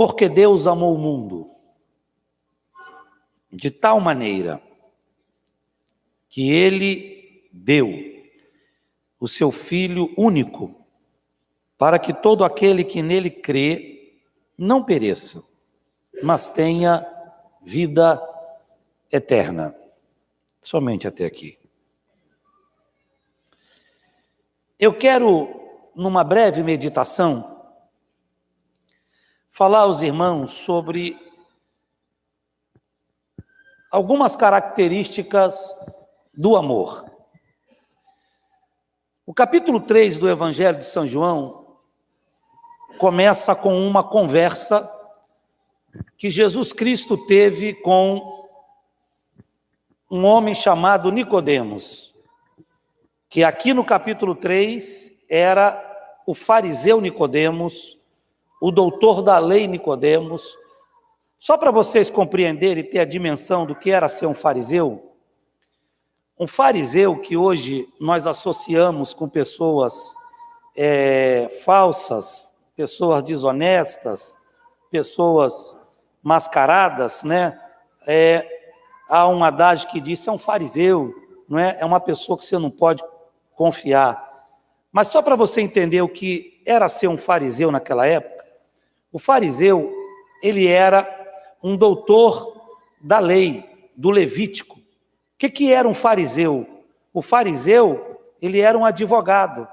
Porque Deus amou o mundo de tal maneira que Ele deu o seu Filho único, para que todo aquele que nele crê não pereça, mas tenha vida eterna. Somente até aqui. Eu quero, numa breve meditação, falar aos irmãos sobre algumas características do amor. O capítulo 3 do Evangelho de São João começa com uma conversa que Jesus Cristo teve com um homem chamado Nicodemos, que aqui no capítulo 3 era o fariseu Nicodemos, o doutor da lei Nicodemos. Só para vocês compreenderem e ter a dimensão do que era ser um fariseu que hoje nós associamos com pessoas falsas, pessoas desonestas, pessoas mascaradas, né? Há um adágio que diz, é um fariseu, não é? É uma pessoa que você não pode confiar. Mas só para você entender o que era ser um fariseu naquela época, o fariseu, ele era um doutor da lei, do Levítico. O que era um fariseu? O fariseu, ele era um advogado.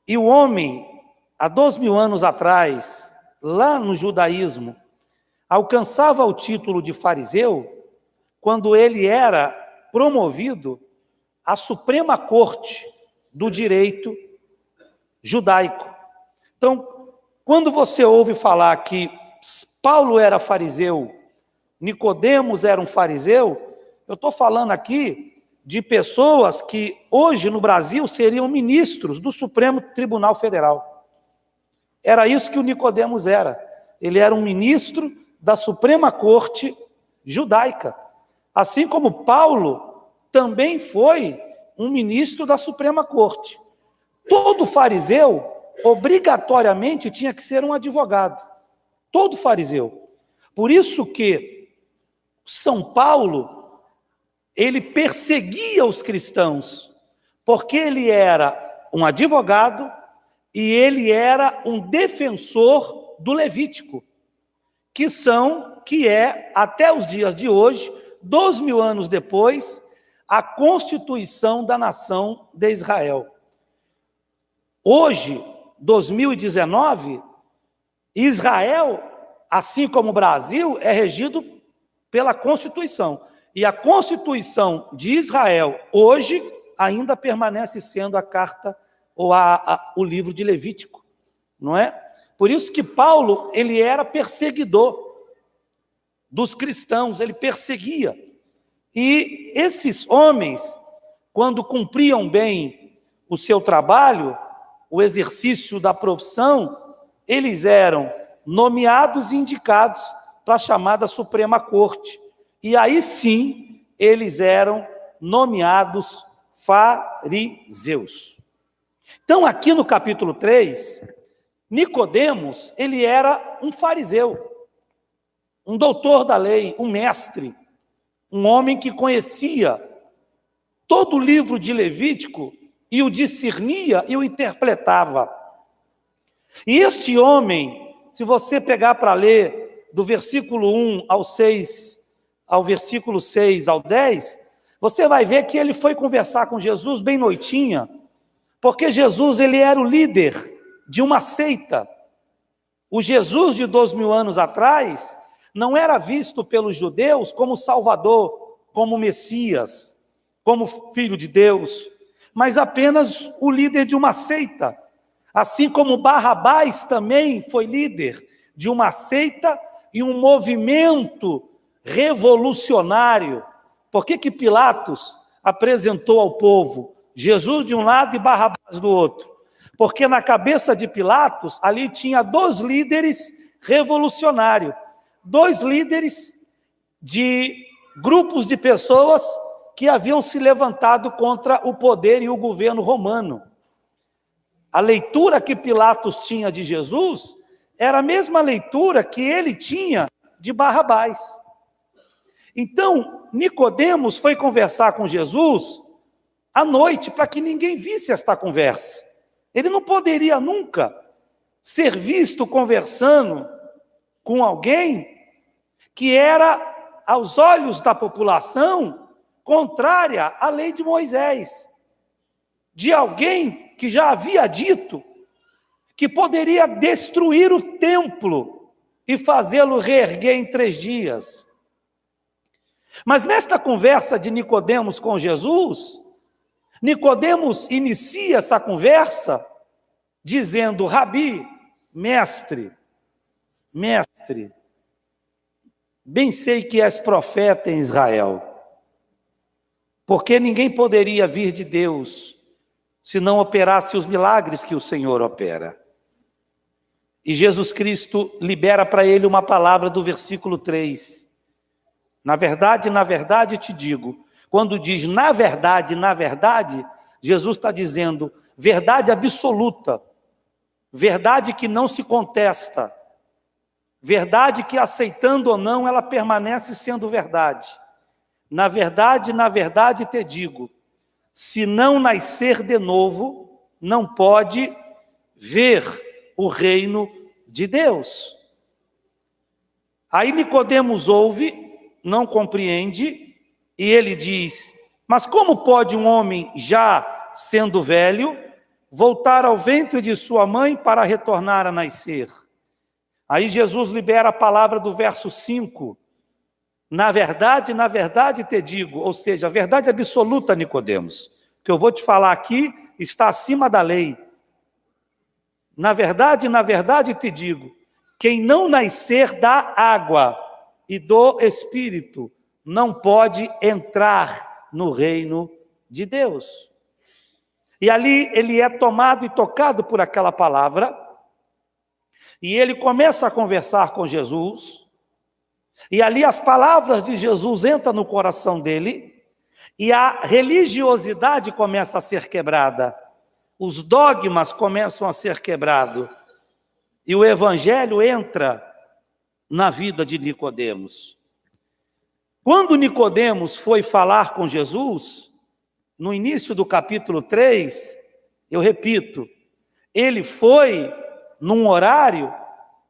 E o homem, há 2000 anos atrás, lá no judaísmo, alcançava o título de fariseu quando ele era promovido à Suprema Corte do direito judaico. Então, quando você ouve falar que Paulo era fariseu, Nicodemos era um fariseu, eu estou falando aqui de pessoas que hoje no Brasil seriam ministros do Supremo Tribunal Federal. Era isso que o Nicodemos era. Ele era um ministro da Suprema Corte judaica. Assim como Paulo também foi um ministro da Suprema Corte. Todo fariseu, obrigatoriamente, tinha que ser um advogado. Todo fariseu. Por isso que São Paulo, ele perseguia os cristãos, porque ele era um advogado e ele era um defensor do Levítico, que é, até os dias de hoje, 2000 anos depois, a Constituição da nação de Israel. Hoje, 2019, Israel, assim como o Brasil, é regido pela Constituição. E a Constituição de Israel, hoje, ainda permanece sendo a carta ou o livro de Levítico, não é? Por isso que Paulo, ele era perseguidor dos cristãos, ele perseguia. E esses homens, quando cumpriam bem o seu trabalho, o exercício da profissão, eles eram nomeados e indicados para a chamada Suprema Corte. E aí sim, eles eram nomeados fariseus. Então, aqui no capítulo 3, Nicodemos, ele era um fariseu, um doutor da lei, um mestre, um homem que conhecia todo o livro de Levítico e o discernia e o interpretava. E este homem, se você pegar para ler do versículo 1 ao 6, ao versículo 6 ao 10, você vai ver que ele foi conversar com Jesus bem noitinha, porque Jesus, ele era o líder de uma seita. O Jesus de 2000 anos atrás não era visto pelos judeus como Salvador, como Messias, como Filho de Deus, mas apenas o líder de uma seita. Assim como Barrabás também foi líder de uma seita e um movimento revolucionário. Por que Pilatos apresentou ao povo Jesus de um lado e Barrabás do outro? Porque na cabeça de Pilatos, ali tinha dois líderes revolucionários, dois líderes de grupos de pessoas que haviam se levantado contra o poder e o governo romano. A leitura que Pilatos tinha de Jesus era a mesma leitura que ele tinha de Barrabás. Então, Nicodemos foi conversar com Jesus à noite, para que ninguém visse esta conversa. Ele não poderia nunca ser visto conversando com alguém que era, aos olhos da população, contrária à lei de Moisés. De alguém que já havia dito que poderia destruir o templo e fazê-lo reerguer em 3 dias. Mas nesta conversa de Nicodemos com Jesus, Nicodemos inicia essa conversa dizendo: Rabi, mestre, bem sei que és profeta em Israel, porque ninguém poderia vir de Deus se não operasse os milagres que o Senhor opera. E Jesus Cristo libera para ele uma palavra do versículo 3. Na verdade te digo. Quando diz na verdade, Jesus está dizendo verdade absoluta, verdade que não se contesta, verdade que, aceitando ou não, ela permanece sendo verdade. Na verdade te digo, se não nascer de novo, não pode ver o reino de Deus. Aí Nicodemos ouve, não compreende, e ele diz: mas como pode um homem, já sendo velho, voltar ao ventre de sua mãe para retornar a nascer? Aí Jesus libera a palavra do verso 5. Na verdade te digo, ou seja, a verdade absoluta, Nicodemos, que eu vou te falar aqui está acima da lei. Na verdade te digo, quem não nascer da água e do Espírito não pode entrar no reino de Deus. E ali ele é tomado e tocado por aquela palavra, e ele começa a conversar com Jesus, e ali as palavras de Jesus entram no coração dele, e a religiosidade começa a ser quebrada, os dogmas começam a ser quebrados, e o evangelho entra na vida de Nicodemos. Quando Nicodemos foi falar com Jesus, no início do capítulo 3, eu repito, ele foi num horário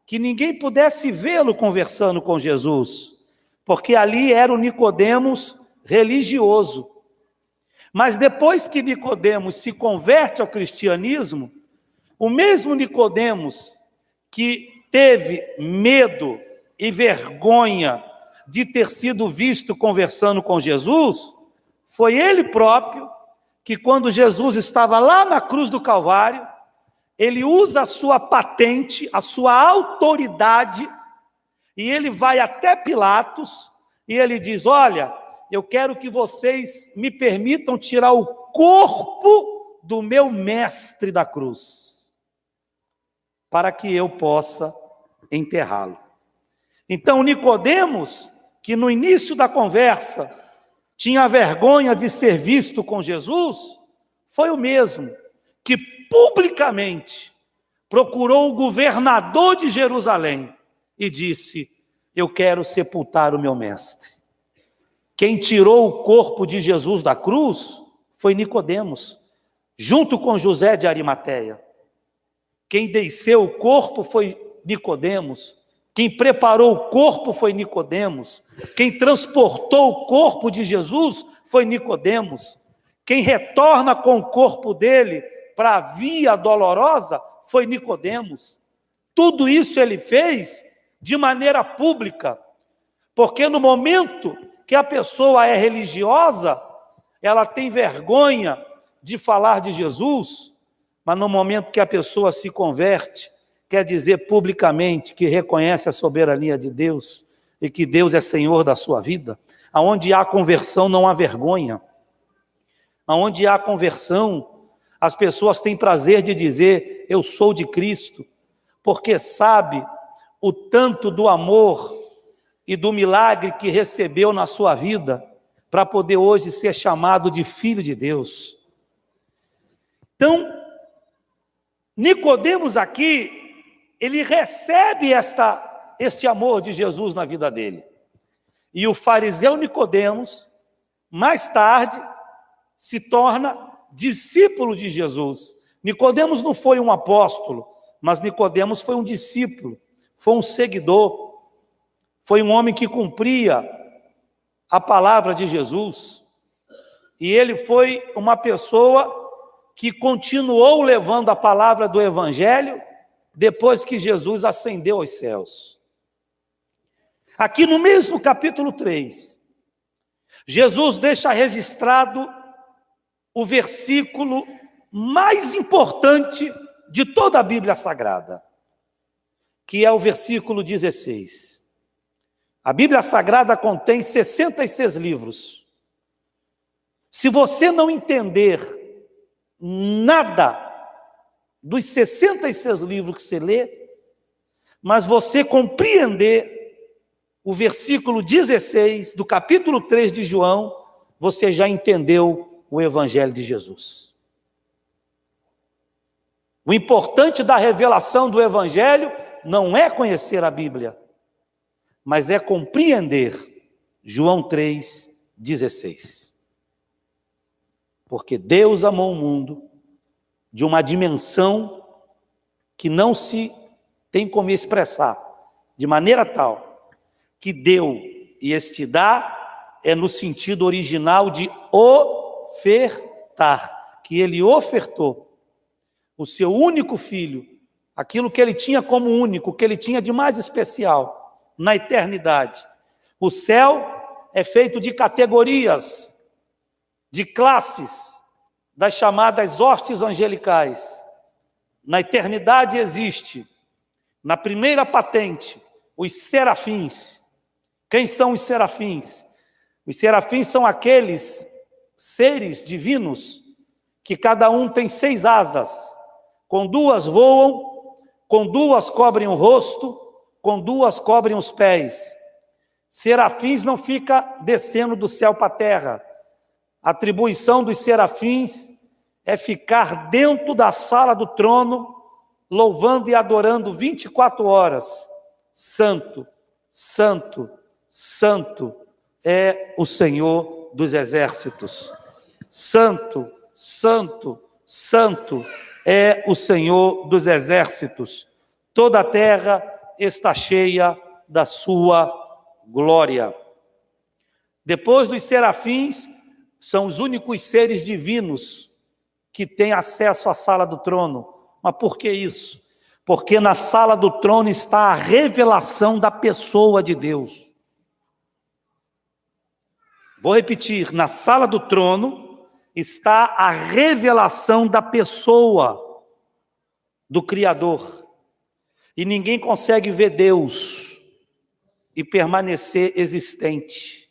que ninguém pudesse vê-lo conversando com Jesus, porque ali era o Nicodemos religioso. Mas depois que Nicodemos se converte ao cristianismo, o mesmo Nicodemos que teve medo e vergonha de ter sido visto conversando com Jesus, foi ele próprio que, quando Jesus estava lá na cruz do Calvário, ele usa a sua patente, a sua autoridade, e ele vai até Pilatos, e ele diz: olha, eu quero que vocês me permitam tirar o corpo do meu mestre da cruz, para que eu possa enterrá-lo. Então Nicodemos, que no início da conversa tinha vergonha de ser visto com Jesus, foi o mesmo que publicamente procurou o governador de Jerusalém e disse: eu quero sepultar o meu mestre. Quem tirou o corpo de Jesus da cruz foi Nicodemos, junto com José de Arimateia. Quem desceu o corpo foi Nicodemos. Quem preparou o corpo foi Nicodemos. Quem transportou o corpo de Jesus foi Nicodemos. Quem retorna com o corpo dele para a via dolorosa foi Nicodemos. Tudo isso ele fez de maneira pública, porque no momento que a pessoa é religiosa, ela tem vergonha de falar de Jesus, mas no momento que a pessoa se converte, quer dizer publicamente que reconhece a soberania de Deus e que Deus é Senhor da sua vida. Aonde há conversão não há vergonha. Aonde há conversão, as pessoas têm prazer de dizer: eu sou de Cristo, porque sabe o tanto do amor e do milagre que recebeu na sua vida, para poder hoje ser chamado de filho de Deus. Então, Nicodemos aqui, ele recebe este amor de Jesus na vida dele. E o fariseu Nicodemos, mais tarde, se torna discípulo de Jesus. Nicodemos não foi um apóstolo, mas Nicodemos foi um discípulo, foi um seguidor, foi um homem que cumpria a palavra de Jesus. E ele foi uma pessoa que continuou levando a palavra do Evangelho depois que Jesus ascendeu aos céus. Aqui no mesmo capítulo 3, Jesus deixa registrado o versículo mais importante de toda a Bíblia Sagrada, que é o versículo 16. A Bíblia Sagrada contém 66 livros. Se você não entender nada dos 66 livros que você lê, mas você compreender o versículo 16 do capítulo 3 de João, você já entendeu o Evangelho de Jesus. O importante da revelação do Evangelho não é conhecer a Bíblia, mas é compreender João 3,16. Porque Deus amou o mundo de uma dimensão que não se tem como expressar, de maneira tal que deu, e este dar é no sentido original de ofertar, que ele ofertou o seu único filho, aquilo que ele tinha como único, que ele tinha de mais especial na eternidade. O céu é feito de categorias, de classes, das chamadas hostes angelicais. Na eternidade existe, na primeira patente, os serafins. Quem são os serafins? Os serafins são aqueles seres divinos que cada um tem 6 asas. Com 2 voam, com 2 cobrem o rosto, com 2 cobrem os pés. Serafins não fica descendo do céu para a terra. A atribuição dos serafins é ficar dentro da sala do trono, louvando e adorando 24 horas. Santo, santo, santo é o Senhor dos exércitos. Santo, santo, santo é o Senhor dos exércitos. Toda a terra está cheia da sua glória. Depois dos serafins, são os únicos seres divinos que têm acesso à sala do trono. Mas por que isso? Porque na sala do trono está a revelação da pessoa de Deus. Vou repetir, na sala do trono está a revelação da pessoa do Criador. E ninguém consegue ver Deus e permanecer existente,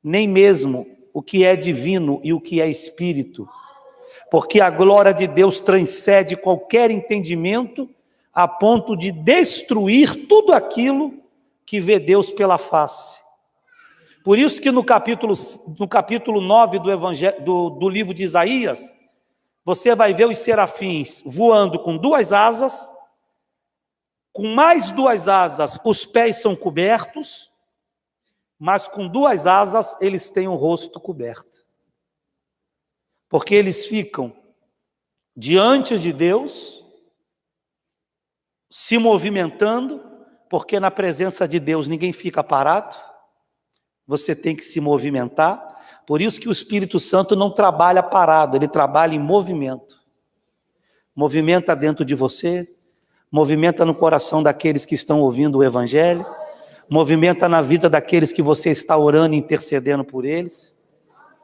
nem mesmo o que é divino e o que é espírito, porque a glória de Deus transcende qualquer entendimento a ponto de destruir tudo aquilo que vê Deus pela face. Por isso que no capítulo 9 do livro de Isaías, você vai ver os serafins voando com 2 asas, com mais 2 asas os pés são cobertos, mas com 2 asas eles têm o rosto coberto. Porque eles ficam diante de Deus, se movimentando, porque na presença de Deus ninguém fica parado, você tem que se movimentar. Por isso que o Espírito Santo não trabalha parado, ele trabalha em movimento. Movimenta dentro de você, movimenta no coração daqueles que estão ouvindo o Evangelho, movimenta na vida daqueles que você está orando e intercedendo por eles.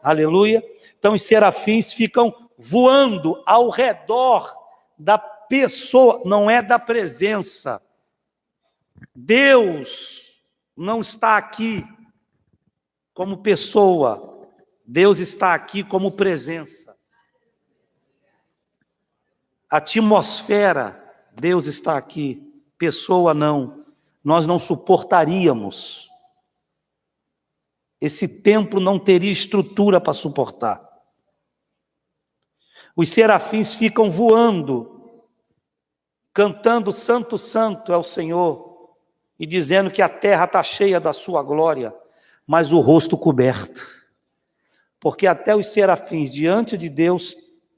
Aleluia. Então os serafins ficam voando ao redor da pessoa, não é da presença. Deus não está aqui como pessoa, Deus está aqui como presença. Atmosfera, Deus está aqui, pessoa não. Nós não suportaríamos. Esse templo não teria estrutura para suportar. Os serafins ficam voando cantando Santo, Santo é o Senhor, e dizendo que a terra está cheia da sua glória, mas o rosto coberto, porque até os serafins diante de Deus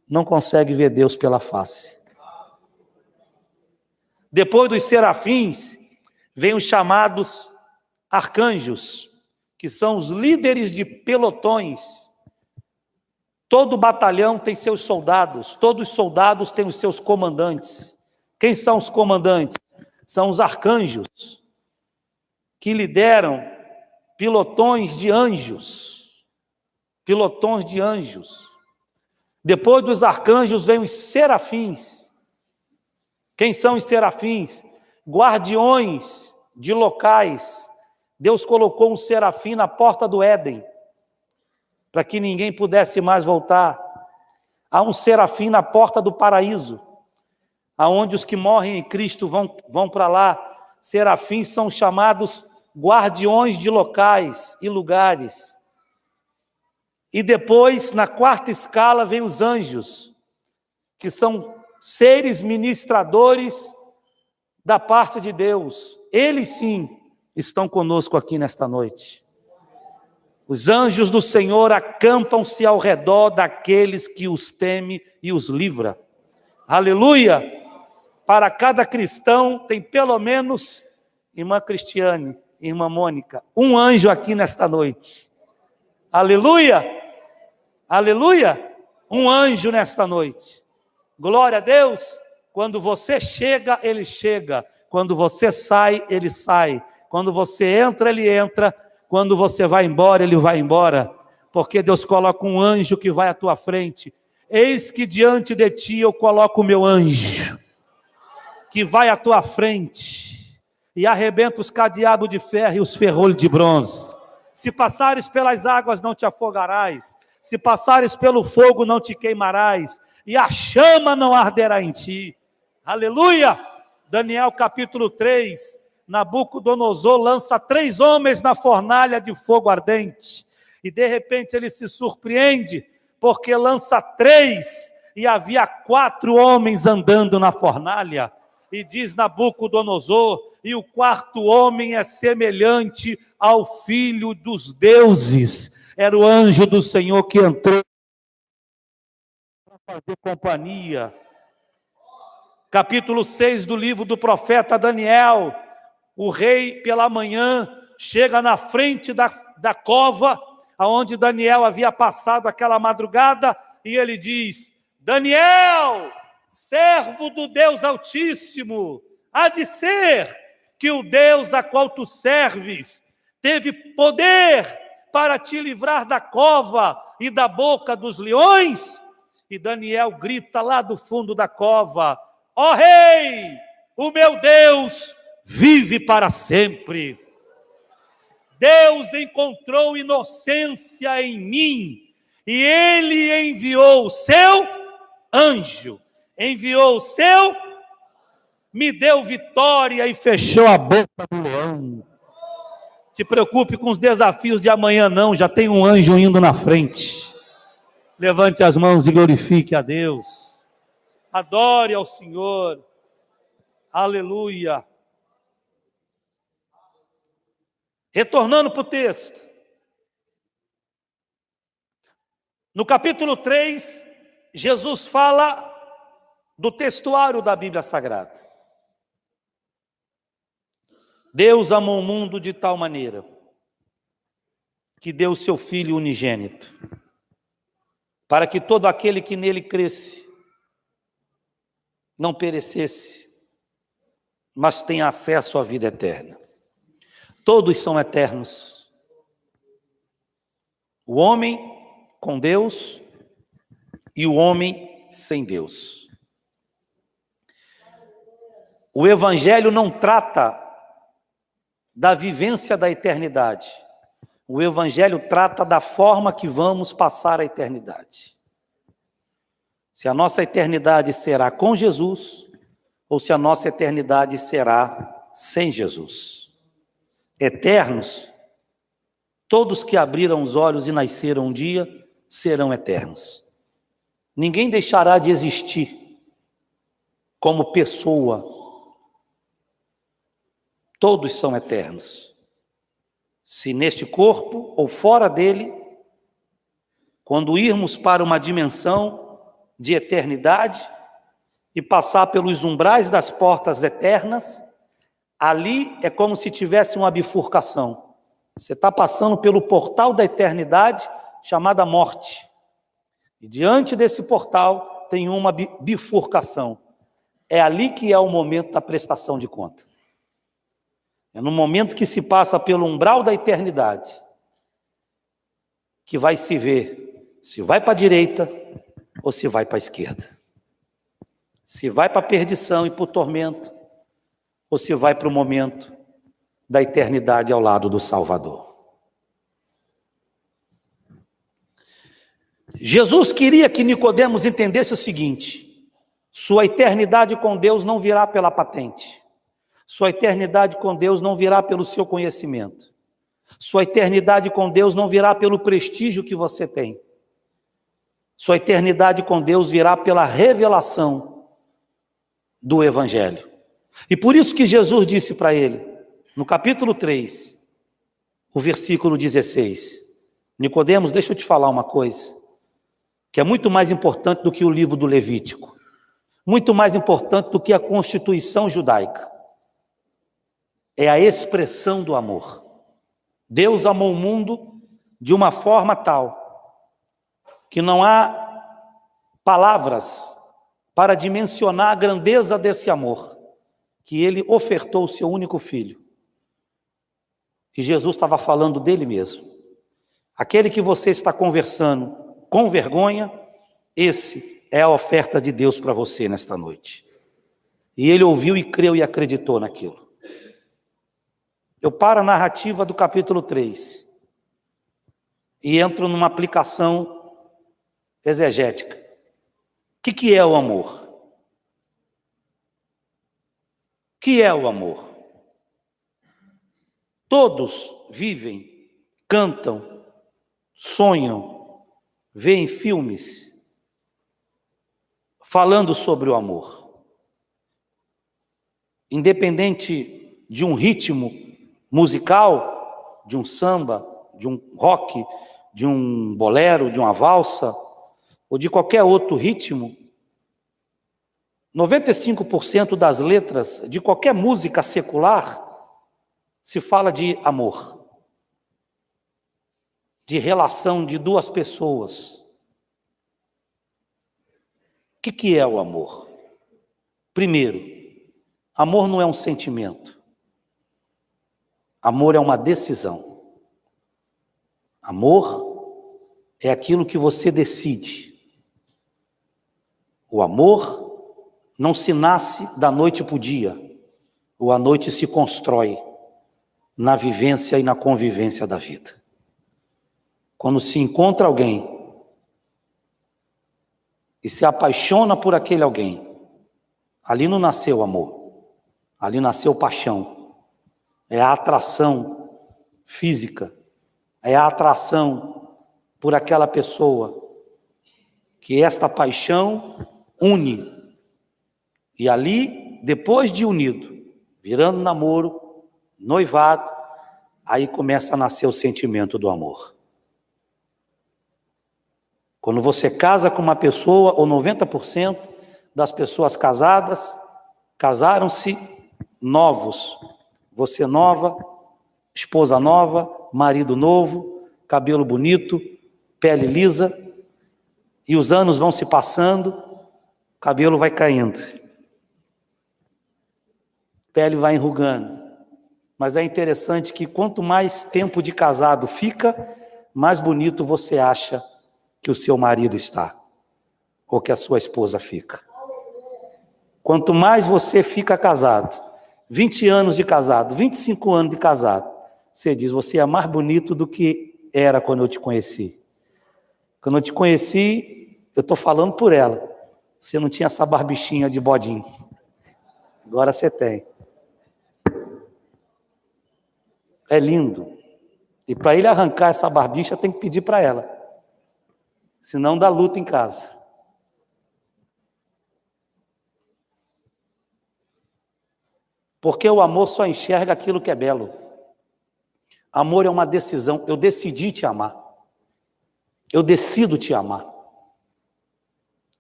não conseguem ver Deus pela face. Depois dos serafins, vem os chamados arcanjos, que são os líderes de pelotões. Todo batalhão tem seus soldados, todos os soldados têm os seus comandantes. Quem são os comandantes? São os arcanjos, que lideram pelotões de anjos. Pelotões de anjos. Depois dos arcanjos vem os serafins. Quem são os serafins? Guardiões de locais. Deus colocou um serafim na porta do Éden, para que ninguém pudesse mais voltar. Há um serafim na porta do paraíso, aonde os que morrem em Cristo vão para lá. Serafins são chamados guardiões de locais e lugares. E depois, na quarta escala, vem os anjos, que são seres ministradores da parte de Deus. Eles sim estão conosco aqui nesta noite. Os anjos do Senhor acampam-se ao redor daqueles que os teme e os livra. Aleluia! Para cada cristão tem pelo menos, irmã Cristiane, irmã Mônica, um anjo aqui nesta noite. Aleluia! Aleluia! Um anjo nesta noite. Glória a Deus! Quando você chega, ele chega. Quando você sai, ele sai. Quando você entra, ele entra. Quando você vai embora, ele vai embora. Porque Deus coloca um anjo que vai à tua frente. Eis que diante de ti eu coloco o meu anjo, que vai à tua frente e arrebenta os cadeados de ferro e os ferrolhos de bronze. Se passares pelas águas, não te afogarás. Se passares pelo fogo, não te queimarás. E a chama não arderá em ti. Aleluia! Daniel capítulo 3, Nabucodonosor lança 3 homens na fornalha de fogo ardente. E de repente ele se surpreende, porque lança 3 e havia 4 homens andando na fornalha. E diz Nabucodonosor, e o 4º homem é semelhante ao filho dos deuses. Era o anjo do Senhor que entrou para fazer companhia. Capítulo 6 do livro do profeta Daniel. O rei, pela manhã, chega na frente da cova, onde Daniel havia passado aquela madrugada, e ele diz: Daniel, servo do Deus Altíssimo, há de ser que o Deus a qual tu serves teve poder para te livrar da cova e da boca dos leões? E Daniel grita lá do fundo da cova: ó rei, o meu Deus vive para sempre. Deus encontrou inocência em mim, e ele enviou o seu anjo, me deu vitória e fechou a boca do leão. Se preocupe com os desafios de amanhã não, já tem um anjo indo na frente. Levante as mãos e glorifique a Deus. Adore ao Senhor. Aleluia. Retornando para o texto. No capítulo 3, Jesus fala do textuário da Bíblia Sagrada. Deus amou o mundo de tal maneira que deu o seu Filho unigênito, para que todo aquele que nele cresce não perecesse, mas tenha acesso à vida eterna. Todos são eternos. O homem com Deus e o homem sem Deus. O Evangelho não trata da vivência da eternidade. O Evangelho trata da forma que vamos passar a eternidade. Se a nossa eternidade será com Jesus, ou se a nossa eternidade será sem Jesus. Eternos, todos que abriram os olhos e nasceram um dia, serão eternos. Ninguém deixará de existir como pessoa Todos são eternos. Se neste corpo ou fora dele, quando irmos para uma dimensão de eternidade e passar pelos umbrais das portas eternas, ali é como se tivesse uma bifurcação. Você está passando pelo portal da eternidade, chamada morte. E diante desse portal tem uma bifurcação. É ali que é o momento da prestação de conta. É no momento que se passa pelo umbral da eternidade que vai se ver se vai para a direita ou se vai para a esquerda. Se vai para a perdição e para o tormento ou se vai para o momento da eternidade ao lado do Salvador. Jesus queria que Nicodemos entendesse o seguinte: sua eternidade com Deus não virá pela patente. Sua eternidade com Deus não virá pelo seu conhecimento. Sua eternidade com Deus não virá pelo prestígio que você tem. Sua eternidade com Deus virá pela revelação do Evangelho. E por isso que Jesus disse para ele, no capítulo 3, o versículo 16, Nicodemos, deixa eu te falar uma coisa, que é muito mais importante do que o livro do Levítico, muito mais importante do que a Constituição judaica. É a expressão do amor. Deus amou o mundo de uma forma tal que não há palavras para dimensionar a grandeza desse amor, que ele ofertou o seu único filho. E Jesus estava falando dele mesmo. Aquele que você está conversando com vergonha, esse é a oferta de Deus para você nesta noite. E ele ouviu e creu e acreditou naquilo. Eu paro a narrativa do capítulo 3 e entro numa aplicação exegética. O que é o amor? O que é o amor? Todos vivem, cantam, sonham, veem filmes falando sobre o amor. Independente de um ritmo musical, de um samba, de um rock, de um bolero, de uma valsa, ou de qualquer outro ritmo, 95% das letras de qualquer música secular se fala de amor, de relação de duas pessoas. O que é o amor? Primeiro, amor não é um sentimento. Amor é uma decisão. Amor é aquilo que você decide. O amor não se nasce da noite para o dia. A noite se constrói na vivência e na convivência da vida. Quando se encontra alguém e se apaixona por aquele alguém, ali não nasceu amor, ali nasceu paixão. É a atração física, é a atração por aquela pessoa, que esta paixão une. E ali, depois de unido, virando namoro, noivado, aí começa a nascer o sentimento do amor. Quando você casa com uma pessoa, ou 90% das pessoas casadas, casaram-se novos. Você nova, esposa nova, marido novo, cabelo bonito, pele lisa, e os anos vão se passando, o cabelo vai caindo, pele vai enrugando. Mas é interessante que quanto mais tempo de casado fica, mais bonito você acha que o seu marido está, ou que a sua esposa fica. Quanto mais você fica casado, 20 anos de casado, 25 anos de casado, você diz, você é mais bonito do que era quando eu te conheci. Quando eu te conheci, eu estou falando por ela, você não tinha essa barbichinha de bodinho. Agora você tem. É lindo. E para ele arrancar essa barbicha, tem que pedir para ela. Senão dá luta em casa. Porque o amor só enxerga aquilo que é belo. Amor é uma decisão. Eu decidi te amar. Eu decido te amar.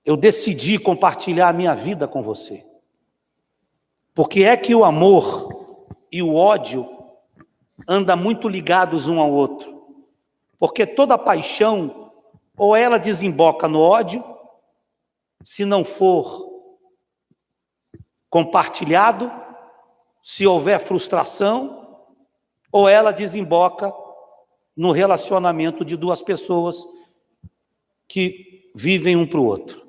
Eu decidi compartilhar a minha vida com você. Porque é que o amor e o ódio andam muito ligados um ao outro. Porque toda paixão, ou ela desemboca no ódio, se não for compartilhado, se houver frustração, ou ela desemboca no relacionamento de duas pessoas que vivem um para o outro.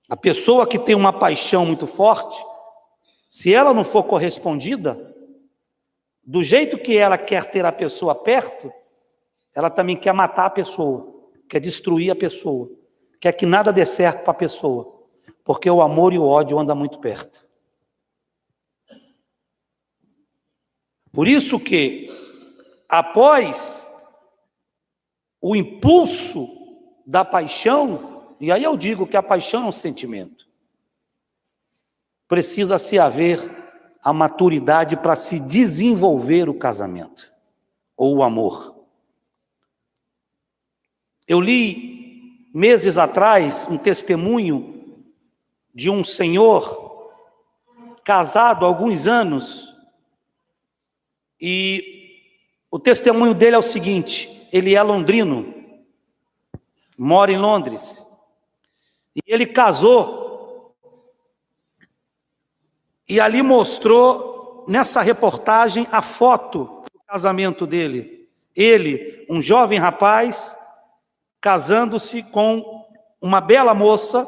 A pessoa que tem uma paixão muito forte, se ela não for correspondida, do jeito que ela quer ter a pessoa perto, ela também quer matar a pessoa, quer destruir a pessoa, quer que nada dê certo para a pessoa, porque o amor e o ódio andam muito perto. Por isso que, após o impulso da paixão, e aí eu digo que a paixão é um sentimento, precisa-se haver a maturidade para se desenvolver o casamento, ou o amor. Eu li, meses atrás, um testemunho de um senhor casado há alguns anos, e o testemunho dele é o seguinte: ele é londrino, mora em Londres, e ele casou, e ali mostrou, nessa reportagem, a foto do casamento dele. Ele, um jovem rapaz, casando-se com uma bela moça,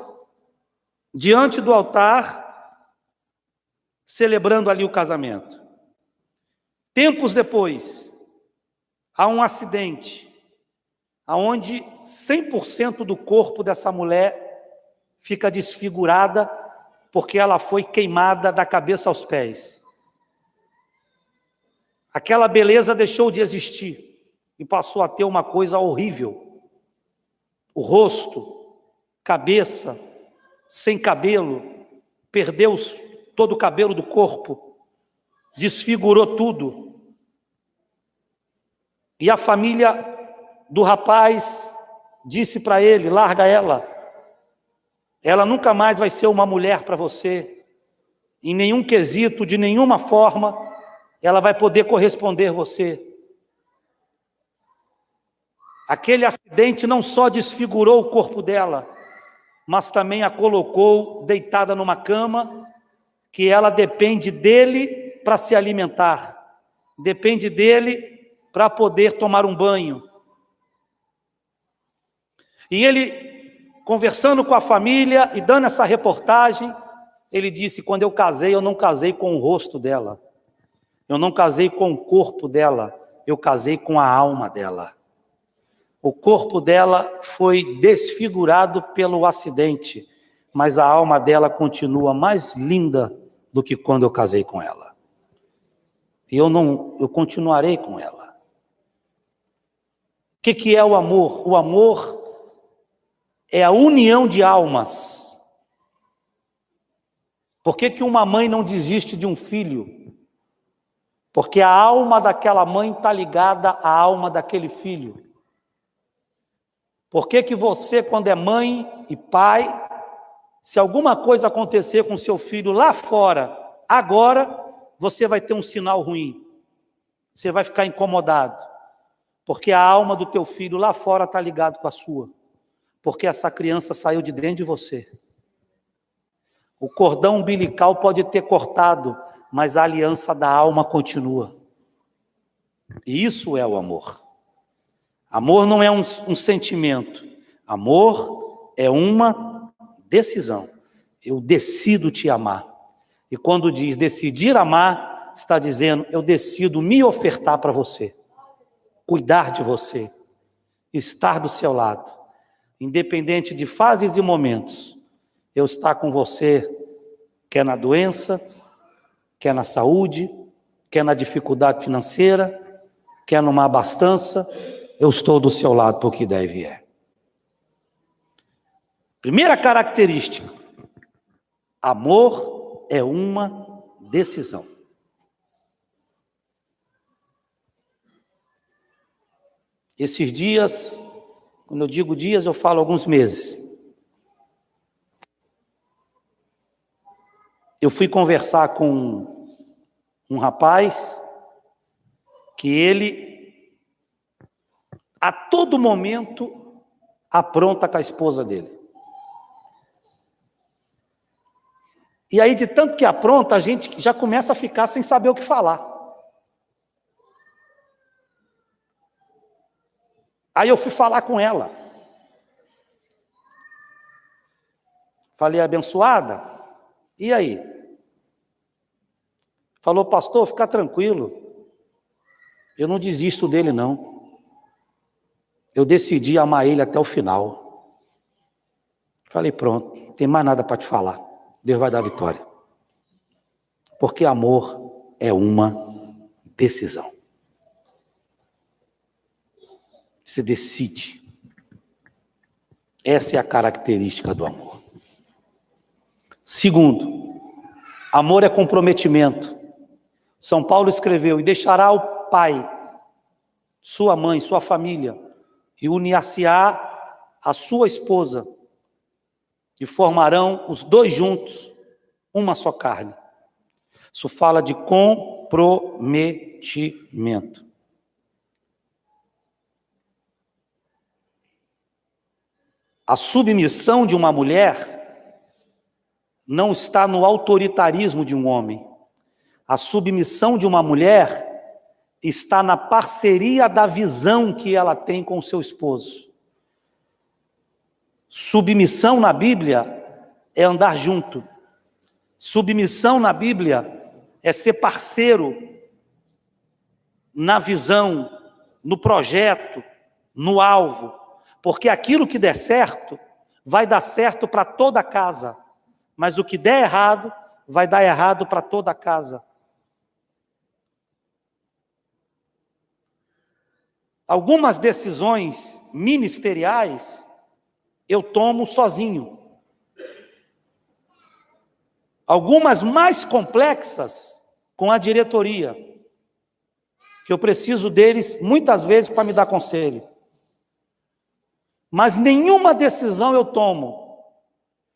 diante do altar, celebrando ali o casamento. Tempos depois, há um acidente, onde 100% do corpo dessa mulher fica desfigurada, porque ela foi queimada da cabeça aos pés. Aquela beleza deixou de existir e passou a ter uma coisa horrível. O rosto, cabeça, sem cabelo, perdeu todo o cabelo do corpo, desfigurou tudo. E a família do rapaz disse para ele: larga ela. Ela nunca mais vai ser uma mulher para você. Em nenhum quesito, de nenhuma forma, ela vai poder corresponder você. Aquele acidente não só desfigurou o corpo dela, mas também a colocou deitada numa cama, que ela depende dele para se alimentar, depende dele para poder tomar um banho. E ele, conversando com a família e dando essa reportagem, ele disse: quando eu casei, eu não casei com o rosto dela, eu não casei com o corpo dela, eu casei com a alma dela. O corpo dela foi desfigurado pelo acidente, mas a alma dela continua mais linda do que quando eu casei com ela. E eu continuarei com ela. O que é o amor? O amor é a união de almas. Por que uma mãe não desiste de um filho? Porque a alma daquela mãe está ligada à alma daquele filho. Por que você, quando é mãe e pai, se alguma coisa acontecer com seu filho lá fora, agora, você vai ter um sinal ruim. Você vai ficar incomodado. Porque a alma do teu filho lá fora está ligada com a sua. Porque essa criança saiu de dentro de você. O cordão umbilical pode ter cortado, mas a aliança da alma continua. E isso é o amor. Amor não é um sentimento. Amor é uma decisão. Eu decido te amar. E quando diz decidir amar, está dizendo: eu decido me ofertar para você, cuidar de você, estar do seu lado, independente de fases e momentos. Eu estar com você, quer na doença, quer na saúde, quer na dificuldade financeira, quer numa abastança, eu estou do seu lado por que der e vier. Primeira característica: amor é uma decisão. Esses dias, quando eu digo dias, eu falo alguns meses. Eu fui conversar com um rapaz que ele, a todo momento, apronta com a esposa dele. E aí, de tanto que apronta, a gente já começa a ficar sem saber o que falar. Aí eu fui falar com ela. Falei, abençoada, e aí? Falou, pastor, fica tranquilo. Eu não desisto dele, não. Eu decidi amar ele até o final. Falei, pronto, não tem mais nada para te falar. Deus vai dar vitória. Porque amor é uma decisão. Você decide. Essa é a característica do amor. Segundo, amor é comprometimento. São Paulo escreveu, e deixará o pai, sua mãe, sua família, e unir-se-á a sua esposa, e formarão os dois juntos uma só carne. Isso fala de comprometimento. A submissão de uma mulher não está no autoritarismo de um homem. A submissão de uma mulher está na parceria da visão que ela tem com o seu esposo. Submissão na Bíblia é andar junto. Submissão na Bíblia é ser parceiro na visão, no projeto, no alvo. Porque aquilo que der certo, vai dar certo para toda a casa. Mas o que der errado, vai dar errado para toda a casa. Algumas decisões ministeriais eu tomo sozinho. Algumas mais complexas com a diretoria, que eu preciso deles muitas vezes para me dar conselho. Mas nenhuma decisão eu tomo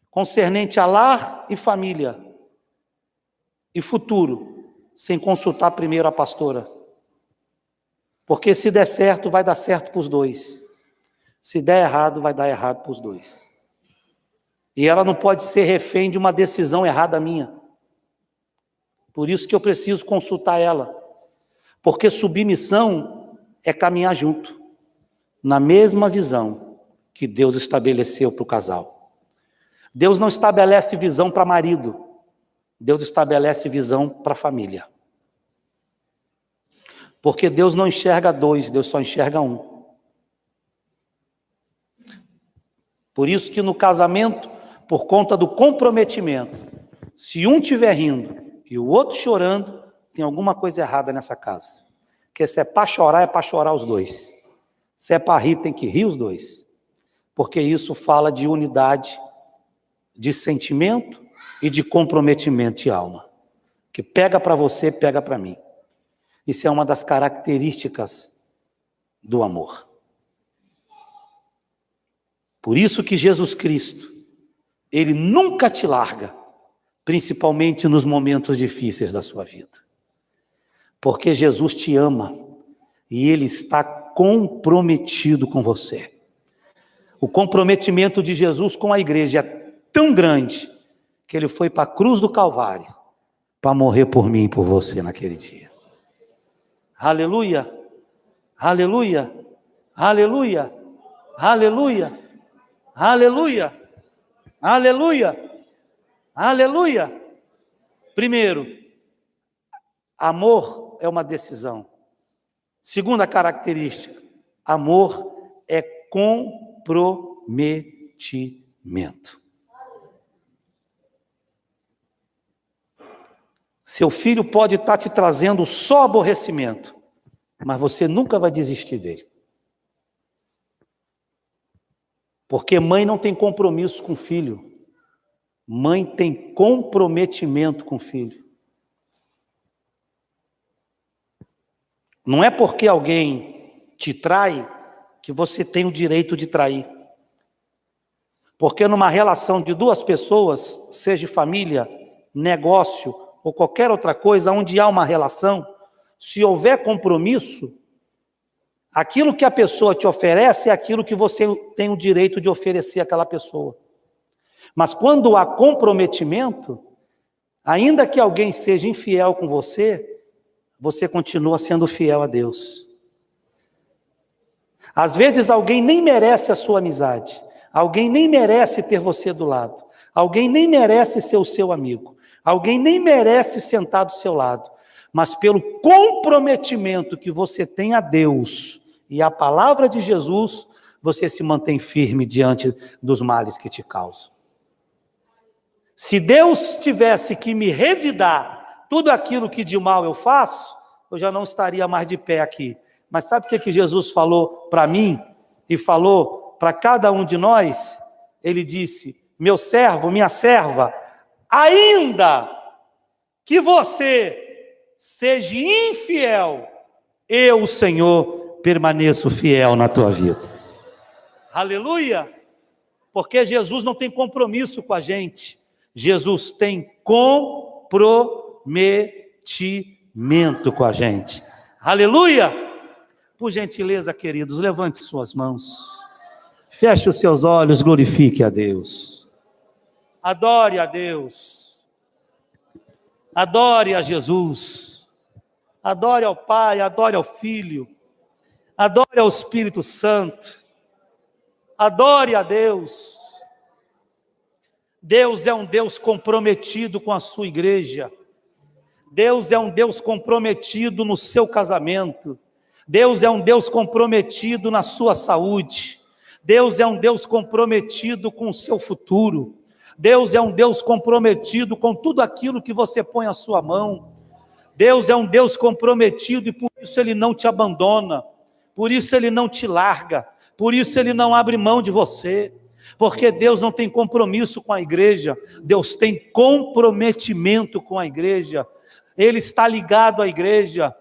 concernente a lar e família e futuro, sem consultar primeiro a pastora. Porque se der certo, vai dar certo para os dois. Se der errado, vai dar errado para os dois. E ela não pode ser refém de uma decisão errada minha. Por isso que eu preciso consultar ela. Porque submissão é caminhar junto, na mesma visão que Deus estabeleceu para o casal. Deus não estabelece visão para marido. Deus estabelece visão para a família. Porque Deus não enxerga dois, Deus só enxerga um. Por isso que no casamento, por conta do comprometimento, se um estiver rindo e o outro chorando, tem alguma coisa errada nessa casa. Porque se é para chorar os dois. Se é para rir, tem que rir os dois. Porque isso fala de unidade, de sentimento e de comprometimento de alma. Que pega para você, pega para mim. Isso é uma das características do amor. Por isso que Jesus Cristo, Ele nunca te larga, principalmente nos momentos difíceis da sua vida. Porque Jesus te ama e Ele está comprometido com você. O comprometimento de Jesus com a igreja é tão grande que Ele foi para a cruz do Calvário para morrer por mim e por você naquele dia. Aleluia, aleluia, aleluia, aleluia, aleluia, aleluia, aleluia. Primeiro, amor é uma decisão. Segunda característica, amor é comprometimento. Seu filho pode estar te trazendo só aborrecimento, mas você nunca vai desistir dele. Porque mãe não tem compromisso com o filho. Mãe tem comprometimento com o filho. Não é porque alguém te trai que você tem o direito de trair. Porque numa relação de duas pessoas, seja família, negócio ou qualquer outra coisa, onde há uma relação, se houver compromisso, aquilo que a pessoa te oferece é aquilo que você tem o direito de oferecer àquela pessoa. Mas quando há comprometimento, ainda que alguém seja infiel com você, você continua sendo fiel a Deus. Às vezes alguém nem merece a sua amizade, alguém nem merece ter você do lado, alguém nem merece ser o seu amigo, alguém nem merece sentar do seu lado, mas pelo comprometimento que você tem a Deus e a palavra de Jesus, você se mantém firme diante dos males que te causam. Se Deus tivesse que me revidar tudo aquilo que de mal eu faço, eu já não estaria mais de pé aqui. Mas sabe o que Jesus falou para mim e falou para cada um de nós? Ele disse: meu servo, minha serva, ainda que você seja infiel, eu, o Senhor, permaneço fiel na tua vida. Aleluia! Porque Jesus não tem compromisso com a gente. Jesus tem comprometimento com a gente. Aleluia! Por gentileza, queridos, levante suas mãos. Feche os seus olhos, glorifique a Deus. Adore a Deus. Adore a Jesus. Adore ao Pai, adore ao Filho. Adore ao Espírito Santo. Adore a Deus. Deus é um Deus comprometido com a sua igreja. Deus é um Deus comprometido no seu casamento. Deus é um Deus comprometido na sua saúde. Deus é um Deus comprometido com o seu futuro. Deus é um Deus comprometido com tudo aquilo que você põe à sua mão. Deus é um Deus comprometido e por isso Ele não te abandona. Por isso Ele não te larga. Por isso Ele não abre mão de você. Porque Deus não tem compromisso com a igreja, Deus tem comprometimento com a igreja, Ele está ligado à igreja,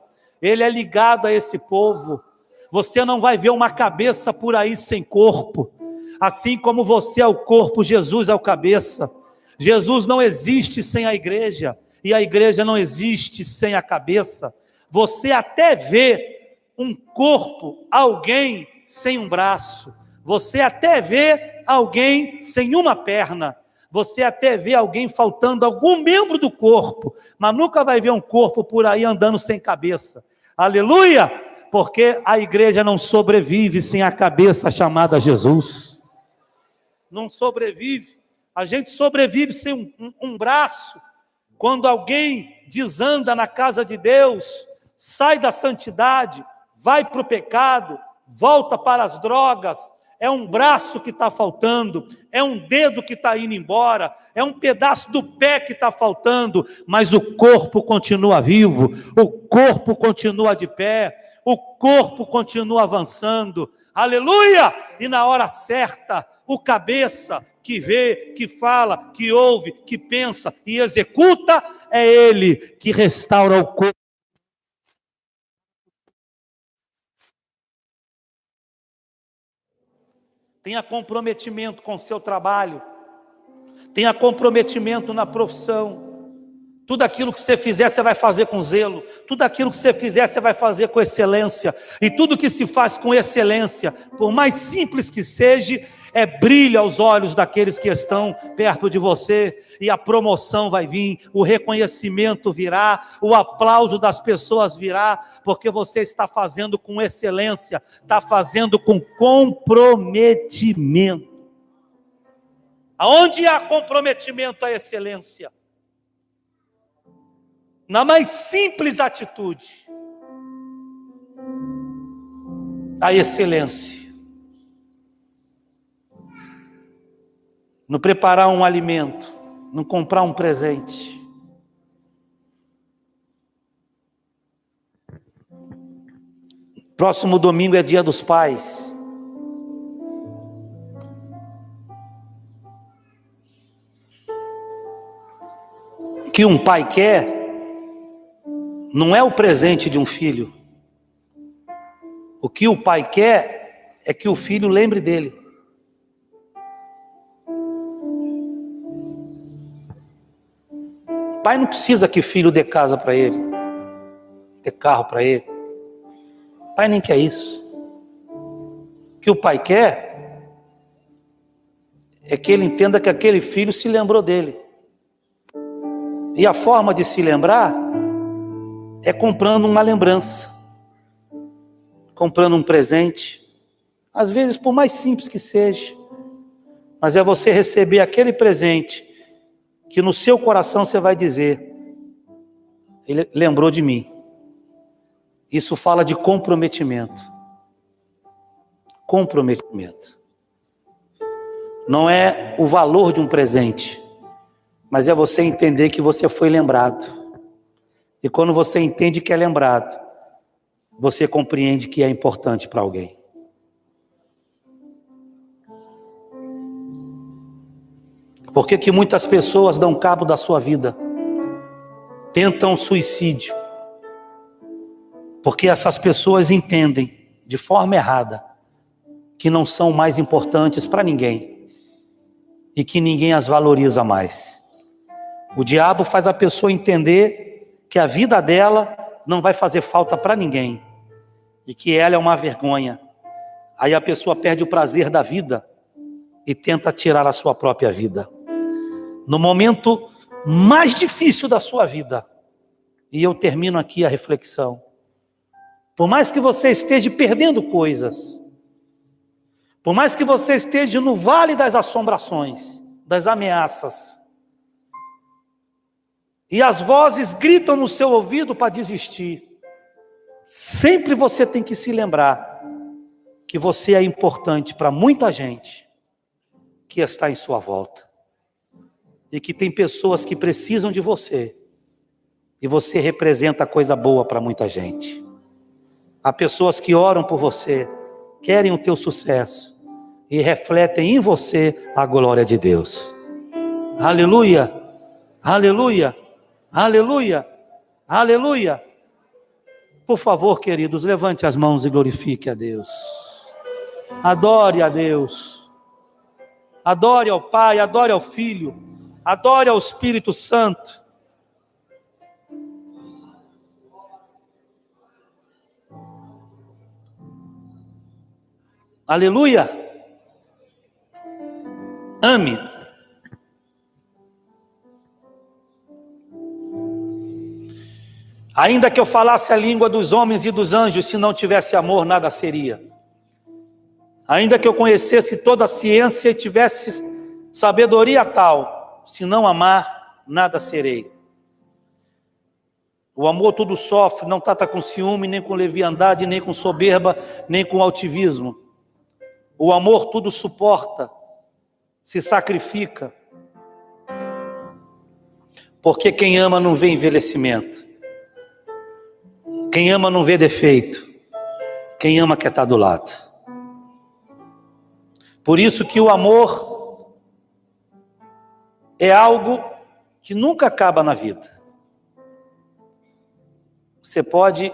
Ele é ligado a esse povo. Você não vai ver uma cabeça por aí sem corpo, assim como você é o corpo, Jesus é o cabeça. Jesus não existe sem a igreja, e a igreja não existe sem a cabeça. Você até vê um corpo, alguém sem um braço, você até vê alguém sem uma perna, você até vê alguém faltando algum membro do corpo, mas nunca vai ver um corpo por aí andando sem cabeça. Aleluia! Porque a igreja não sobrevive sem a cabeça chamada Jesus. Não sobrevive. A gente sobrevive sem um braço. Quando alguém desanda na casa de Deus, sai da santidade, vai para o pecado, volta para as drogas, é um braço que está faltando, é um dedo que está indo embora, é um pedaço do pé que está faltando, mas o corpo continua vivo, o corpo continua de pé, o corpo continua avançando, aleluia! E na hora certa, o cabeça que vê, que fala, que ouve, que pensa e executa, é ele que restaura o corpo. Tenha comprometimento com o seu trabalho, tenha comprometimento na profissão. Tudo aquilo que você fizer, você vai fazer com zelo. Tudo aquilo que você fizer, você vai fazer com excelência. E tudo que se faz com excelência, por mais simples que seja, brilho aos olhos daqueles que estão perto de você. E a promoção vai vir, o reconhecimento virá, o aplauso das pessoas virá, porque você está fazendo com excelência, está fazendo com comprometimento. Aonde há comprometimento, há excelência. Na mais simples atitude, a excelência. No preparar um alimento, no comprar um presente. Próximo domingo é Dia dos Pais. O que um pai quer não é o presente de um filho. O que o pai quer é que o filho lembre dele. O pai não precisa que o filho dê casa para ele, dê carro para ele. O pai nem quer isso. O que o pai quer é que ele entenda que aquele filho se lembrou dele. E a forma de se lembrar é comprando uma lembrança, comprando um presente, às vezes por mais simples que seja, mas é você receber aquele presente que no seu coração você vai dizer: ele lembrou de mim. Isso fala de comprometimento. Comprometimento. Não é o valor de um presente, mas é você entender que você foi lembrado. E quando você entende que é lembrado, você compreende que é importante para alguém. Por que muitas pessoas dão cabo da sua vida? Tentam suicídio. Porque essas pessoas entendem, de forma errada, que não são mais importantes para ninguém. E que ninguém as valoriza mais. O diabo faz a pessoa entender que a vida dela não vai fazer falta para ninguém. E que ela é uma vergonha. Aí a pessoa perde o prazer da vida e tenta tirar a sua própria vida. No momento mais difícil da sua vida, e eu termino aqui a reflexão, por mais que você esteja perdendo coisas, por mais que você esteja no vale das assombrações, das ameaças, e as vozes gritam no seu ouvido para desistir, sempre você tem que se lembrar que você é importante para muita gente que está em sua volta. E que tem pessoas que precisam de você. E você representa coisa boa para muita gente. Há pessoas que oram por você, querem o teu sucesso e refletem em você a glória de Deus. Aleluia, aleluia, aleluia, aleluia. Por favor, queridos, levante as mãos e glorifique a Deus. Adore a Deus. Adore ao Pai, adore ao Filho. Adore ao Espírito Santo. Aleluia. Ame. Ainda que eu falasse a língua dos homens e dos anjos, se não tivesse amor, nada seria. Ainda que eu conhecesse toda a ciência e tivesse sabedoria tal, se não amar, nada serei. O amor tudo sofre, não trata com ciúme, nem com leviandade, nem com soberba, nem com altivismo. O amor tudo suporta, se sacrifica. Porque quem ama não vê envelhecimento. Quem ama não vê defeito. Quem ama quer estar do lado. Por isso que o amor é algo que nunca acaba na vida. Você pode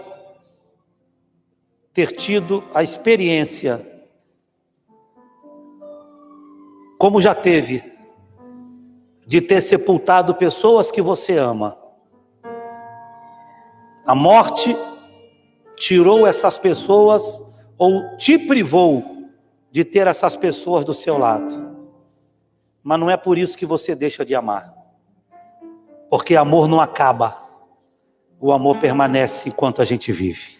ter tido a experiência, como já teve, de ter sepultado pessoas que você ama. A morte tirou essas pessoas ou te privou de ter essas pessoas do seu lado. Mas não é por isso que você deixa de amar. Porque amor não acaba. O amor permanece enquanto a gente vive.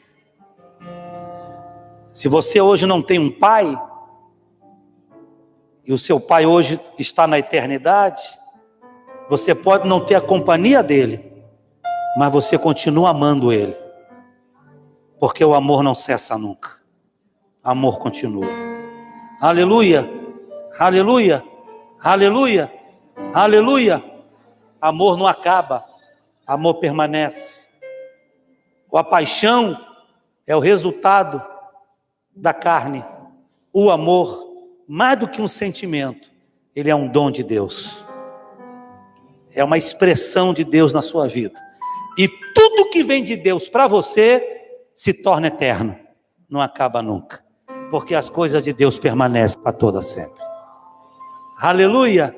Se você hoje não tem um pai, e o seu pai hoje está na eternidade, você pode não ter a companhia dele, mas você continua amando ele. Porque o amor não cessa nunca. Amor continua. Aleluia, aleluia, aleluia, aleluia. Amor não acaba, amor permanece. A paixão é o resultado da carne. O amor, mais do que um sentimento, ele é um dom de Deus. É uma expressão de Deus na sua vida. E tudo que vem de Deus para você se torna eterno. não acaba nunca, porque as coisas de Deus permanecem para toda sempre. Aleluia!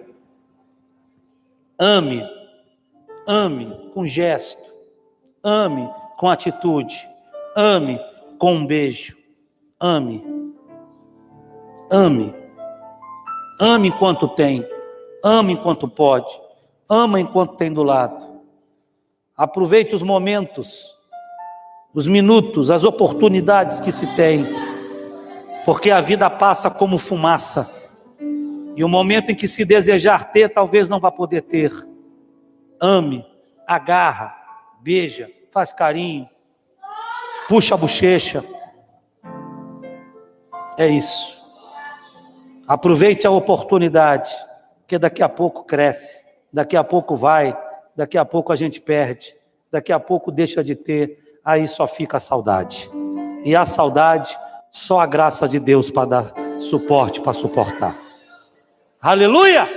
Ame com gesto, ame com atitude, ame com um beijo, ame enquanto tem, ame enquanto pode, ama enquanto tem do lado. Aproveite os momentos, os minutos, as oportunidades que se tem, porque a vida passa como fumaça, e o momento em que se desejar ter, talvez não vá poder ter. Ame, agarra, beija, faz carinho, puxa a bochecha. É isso. Aproveite a oportunidade, que daqui a pouco cresce, daqui a pouco vai, daqui a pouco a gente perde, daqui a pouco deixa de ter, aí só fica a saudade. E a saudade, só a graça de Deus para dar suporte, para suportar. Aleluia!